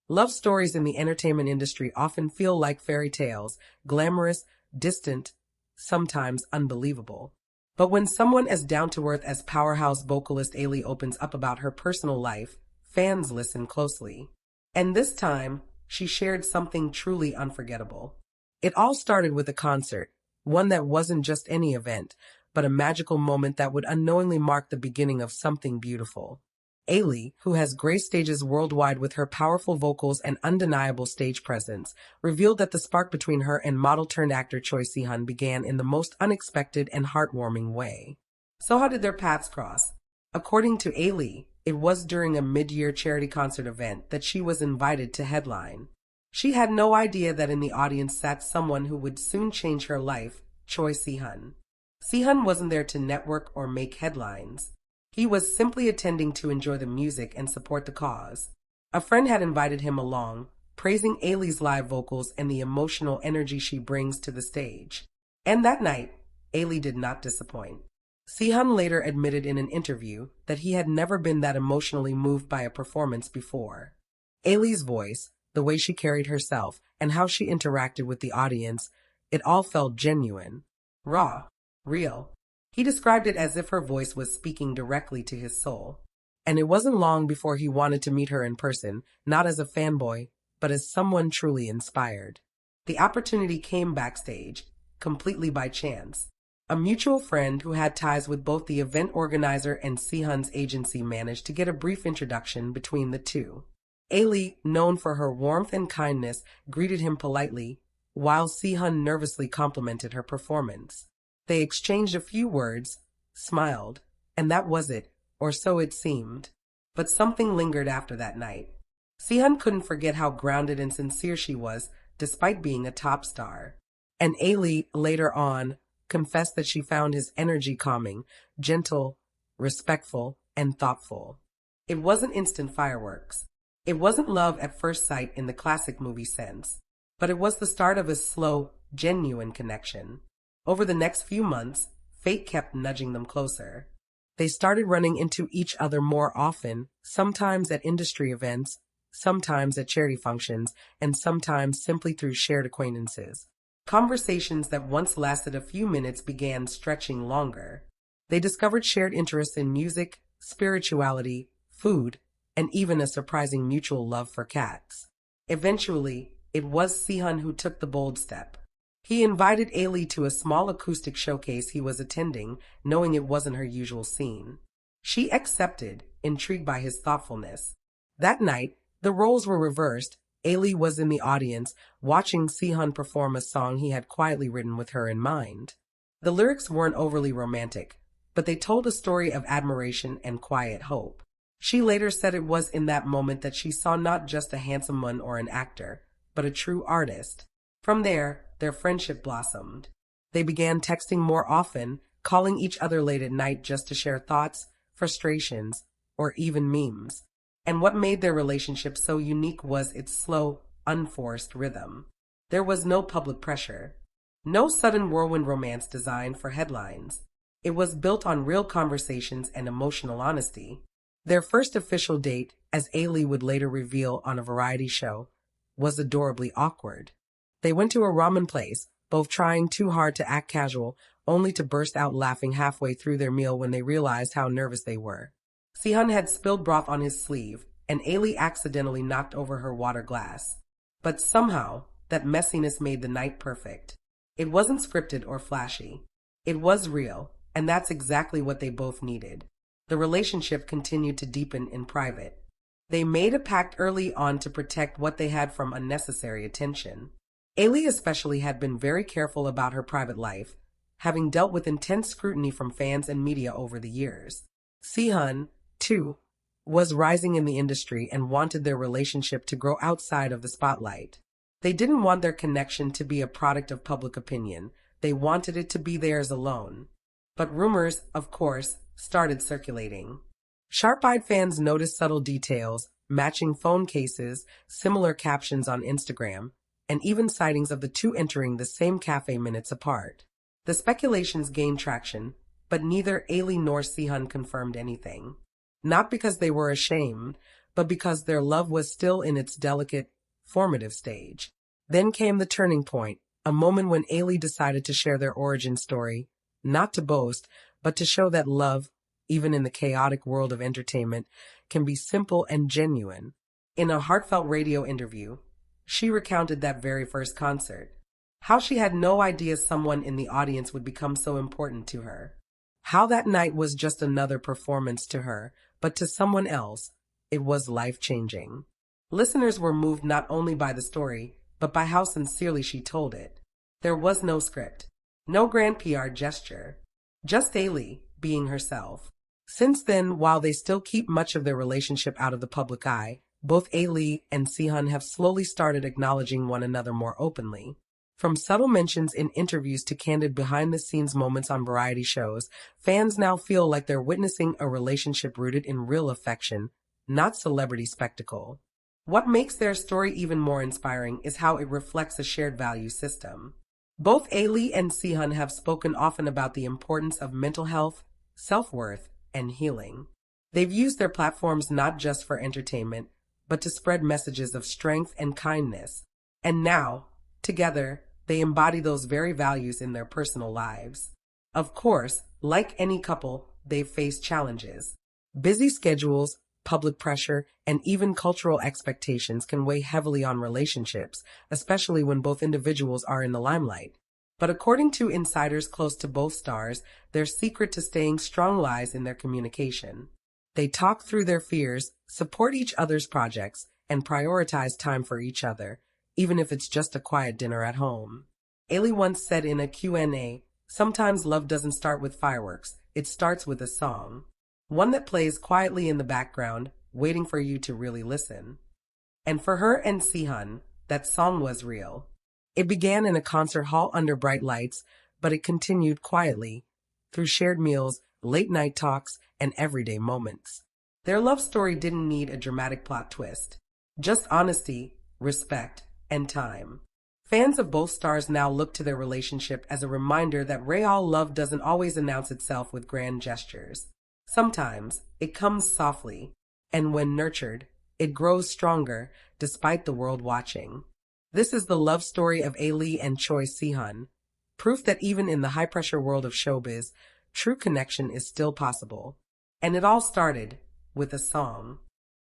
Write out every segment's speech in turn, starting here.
Love stories in the entertainment industry often feel like fairy tales, glamorous, distant, sometimes unbelievable. But when someone as down-to-earth as powerhouse vocalist Ailee opens up about her personal life, fans listen closely. And this time, she shared something truly unforgettable. It all started with a concert, one that wasn't just any event, but a magical moment that would unknowingly mark the beginning of something beautiful. Ailee, who has graced stages worldwide with her powerful vocals and undeniable stage presence, revealed that the spark between her and model-turned-actor Choi Sihun began in the most unexpected and heartwarming way. So how did their paths cross? According to Ailee, it was during a mid-year charity concert event that she was invited to headline. She had no idea that in the audience sat someone who would soon change her life, Choi Sihun. Si-hun wasn't there to network or make headlines. He was simply attending to enjoy the music and support the cause. A friend had invited him along, praising Ailee's live vocals and the emotional energy she brings to the stage. And that night, Ailee did not disappoint. Si-hun later admitted in an interview that he had never been that emotionally moved by a performance before. Ailee's voice, the way she carried herself, and how she interacted with the audience, it all felt genuine, raw, real. He described it as if her voice was speaking directly to his soul. And it wasn't long before he wanted to meet her in person, not as a fanboy, but as someone truly inspired. The opportunity came backstage, completely by chance. A mutual friend who had ties with both the event organizer and Si-hun's agency managed to get a brief introduction between the two. Ailee, known for her warmth and kindness, greeted him politely, while Si-hun nervously complimented her performance. They exchanged a few words, smiled, and that was it, or so it seemed. But something lingered after that night. Si-hun couldn't forget how grounded and sincere she was, despite being a top star. And Ailee, later on, confessed that she found his energy calming, gentle, respectful, and thoughtful. It wasn't instant fireworks. It wasn't love at first sight in the classic movie sense. But it was the start of a slow, genuine connection. Over the next few months, fate kept nudging them closer. They started running into each other more often, sometimes at industry events, sometimes at charity functions, and sometimes simply through shared acquaintances. Conversations that once lasted a few minutes began stretching longer. They discovered shared interests in music, spirituality, food, and even a surprising mutual love for cats. Eventually, it was Si-hun who took the bold step. He invited Ailee to a small acoustic showcase he was attending, knowing it wasn't her usual scene. She accepted, intrigued by his thoughtfulness. That night, the roles were reversed. Ailee was in the audience, watching Si-hun perform a song he had quietly written with her in mind. The lyrics weren't overly romantic, but they told a story of admiration and quiet hope. She later said it was in that moment that she saw not just a handsome man or an actor, but a true artist. From there, their friendship blossomed. They began texting more often, calling each other late at night just to share thoughts, frustrations, or even memes. And what made their relationship so unique was its slow, unforced rhythm. There was no public pressure. No sudden whirlwind romance designed for headlines. It was built on real conversations and emotional honesty. Their first official date, as Ailee would later reveal on a variety show, was adorably awkward. They went to a ramen place, both trying too hard to act casual, only to burst out laughing halfway through their meal when they realized how nervous they were. Si-hun had spilled broth on his sleeve, and Ailee accidentally knocked over her water glass. But somehow, that messiness made the night perfect. It wasn't scripted or flashy. It was real, and that's exactly what they both needed. The relationship continued to deepen in private. They made a pact early on to protect what they had from unnecessary attention. Ailee especially had been very careful about her private life, having dealt with intense scrutiny from fans and media over the years. Si-hun, too, was rising in the industry and wanted their relationship to grow outside of the spotlight. They didn't want their connection to be a product of public opinion. They wanted it to be theirs alone. But rumors, of course, started circulating. Sharp-eyed fans noticed subtle details, matching phone cases, similar captions on Instagram, and even sightings of the two entering the same cafe minutes apart. The speculations gained traction, but neither Ailee nor Si-hun confirmed anything. Not because they were ashamed, but because their love was still in its delicate, formative stage. Then came the turning point, a moment when Ailee decided to share their origin story, not to boast, but to show that love, even in the chaotic world of entertainment, can be simple and genuine. In a heartfelt radio interview, she recounted that very first concert, how she had no idea someone in the audience would become so important to her. How that night was just another performance to her, but to someone else, it was life-changing. Listeners were moved not only by the story, but by how sincerely she told it. There was no script, no grand PR gesture, just Ailee being herself. Since then, while they still keep much of their relationship out of the public eye, both Ailee and Si-hun have slowly started acknowledging one another more openly. From subtle mentions in interviews to candid behind-the-scenes moments on variety shows, fans now feel like they're witnessing a relationship rooted in real affection, not celebrity spectacle. What makes their story even more inspiring is how it reflects a shared value system. Both Ailee and Si-hun have spoken often about the importance of mental health, self-worth, and healing. They've used their platforms not just for entertainment, but to spread messages of strength and kindness. And now, together, they embody those very values in their personal lives. Of course, like any couple, they've faced challenges. Busy schedules, public pressure, and even cultural expectations can weigh heavily on relationships, especially when both individuals are in the limelight. But according to insiders close to both stars, their secret to staying strong lies in their communication. They talk through their fears, support each other's projects, and prioritize time for each other, even if it's just a quiet dinner at home. Ailee once said in a Q&A, "Sometimes love doesn't start with fireworks, it starts with a song. One that plays quietly in the background, waiting for you to really listen." And for her and Si-hun, that song was real. It began in a concert hall under bright lights, but it continued quietly, through shared meals, late-night talks, and everyday moments. Their love story didn't need a dramatic plot twist, just honesty, respect, and time. Fans of both stars now look to their relationship as a reminder that real love doesn't always announce itself with grand gestures. Sometimes, it comes softly, and when nurtured, it grows stronger despite the world watching. This is the love story of Ailee and Choi Sihun, proof that even in the high-pressure world of showbiz, true connection is still possible. And it all started with a song.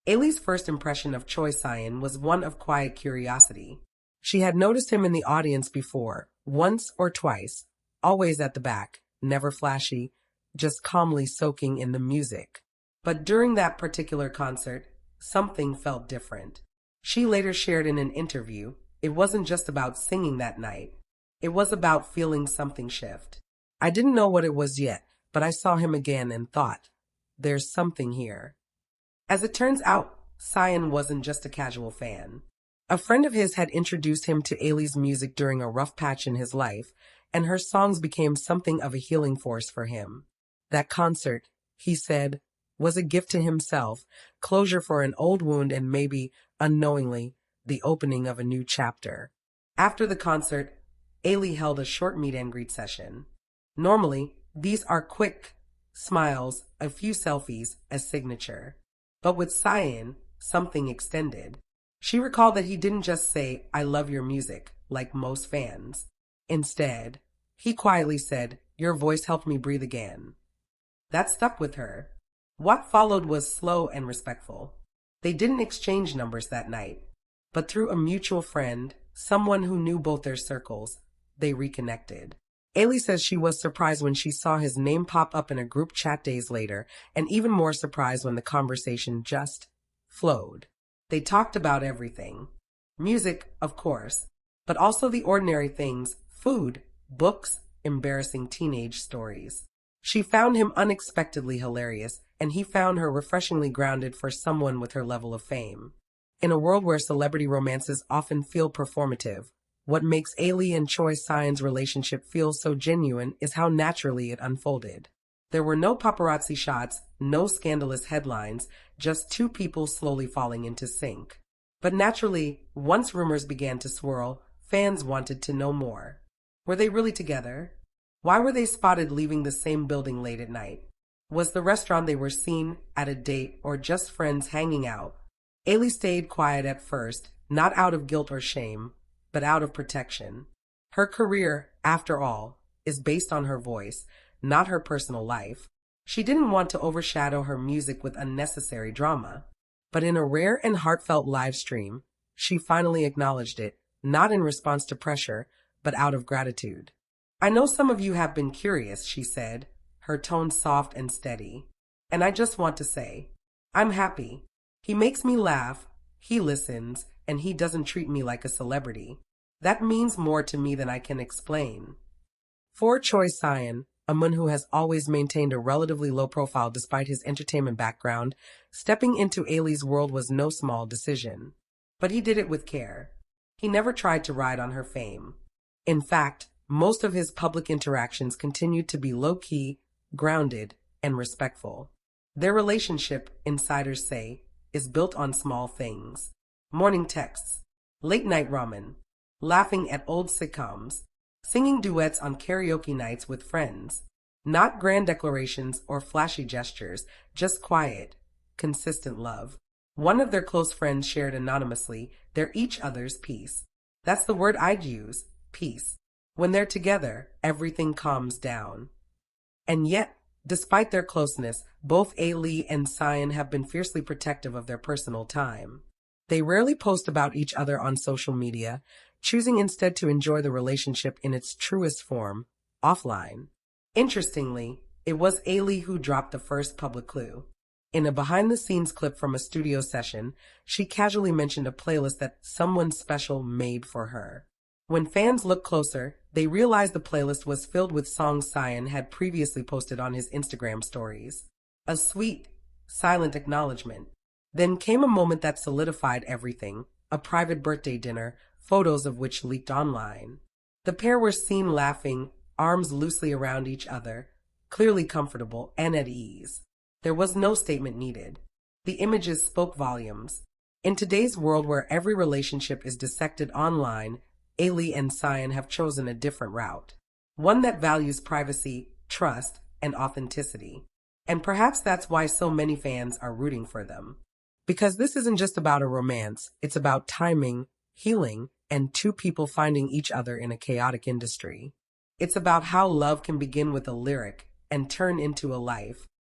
Ailee's first impression of Choi Sihun was one of quiet curiosity. She had noticed him in the audience before, once or twice, always at the back, never flashy, just calmly soaking in the music. But during that particular concert, something felt different. She later shared in an interview, it wasn't just about singing that night. It was about feeling something shift. I didn't know what it was yet, but I saw him again and thought, there's something here. As it turns out, Si-hun wasn't just a casual fan. A friend of his had introduced him to Ailee's music during a rough patch in his life, and her songs became something of a healing force for him. That concert, he said, was a gift to himself, closure for an old wound and maybe, unknowingly, the opening of a new chapter. After the concert, Ailee held a short meet-and-greet session. Normally, these are quick smiles, a few selfies as signature. But with Si-hun, something extended. She recalled that he didn't just say, "I love your music," like most fans. Instead, he quietly said, "Your voice helped me breathe again." That stuck with her. What followed was slow and respectful. They didn't exchange numbers that night, but through a mutual friend, someone who knew both their circles, they reconnected. Ailee says she was surprised when she saw his name pop up in a group chat days later, and even more surprised when the conversation just flowed. They talked about everything. Music, of course, but also the ordinary things, food, books, embarrassing teenage stories. She found him unexpectedly hilarious, and he found her refreshingly grounded for someone with her level of fame. In a world where celebrity romances often feel performative, what makes Ailee and Choi Sihun's relationship feel so genuine is how naturally it unfolded. There were no paparazzi shots, no scandalous headlines, just two people slowly falling into sync. But naturally, once rumors began to swirl, fans wanted to know more. Were they really together? Why were they spotted leaving the same building late at night? Was the restaurant they were seen at a date or just friends hanging out? Ailee stayed quiet at first, not out of guilt or shame, but out of protection. Her career, after all, is based on her voice, not her personal life. She didn't want to overshadow her music with unnecessary drama. But in a rare and heartfelt live stream, she finally acknowledged it, not in response to pressure, but out of gratitude. "I know some of you have been curious," she said, her tone soft and steady. "And I just want to say, I'm happy. He makes me laugh, he listens, and he doesn't treat me like a celebrity. That means more to me than I can explain." For Choi Sihun, a man who has always maintained a relatively low profile despite his entertainment background, stepping into Ailee's world was no small decision. But he did it with care. He never tried to ride on her fame. In fact, most of his public interactions continued to be low-key, grounded, and respectful. Their relationship, insiders say, is built on small things. Morning texts, late-night ramen, laughing at old sitcoms, singing duets on karaoke nights with friends. Not grand declarations or flashy gestures, just quiet, consistent love. One of their close friends shared anonymously, "They're each other's peace." That's the word I'd use, peace. When they're together, everything calms down. And yet, despite their closeness, both Ailee and Si-hun have been fiercely protective of their personal time. They rarely post about each other on social media, choosing instead to enjoy the relationship in its truest form, offline. Interestingly, it was Ailee who dropped the first public clue. In a behind-the-scenes clip from a studio session, she casually mentioned a playlist that someone special made for her. When fans looked closer, they realized the playlist was filled with songs Si-hun had previously posted on his Instagram stories. A sweet, silent acknowledgement. Then came a moment that solidified everything, a private birthday dinner, photos of which leaked online. The pair were seen laughing, arms loosely around each other, clearly comfortable and at ease. There was no statement needed. The images spoke volumes. In today's world where every relationship is dissected online, Ailee and Si-hun have chosen a different route. One that values privacy, trust, and authenticity. And perhaps that's why so many fans are rooting for them. Because this isn't just about a romance, it's about timing, healing, and two people finding each other in a chaotic industry. It's about how love can begin with a lyric and turn into a life.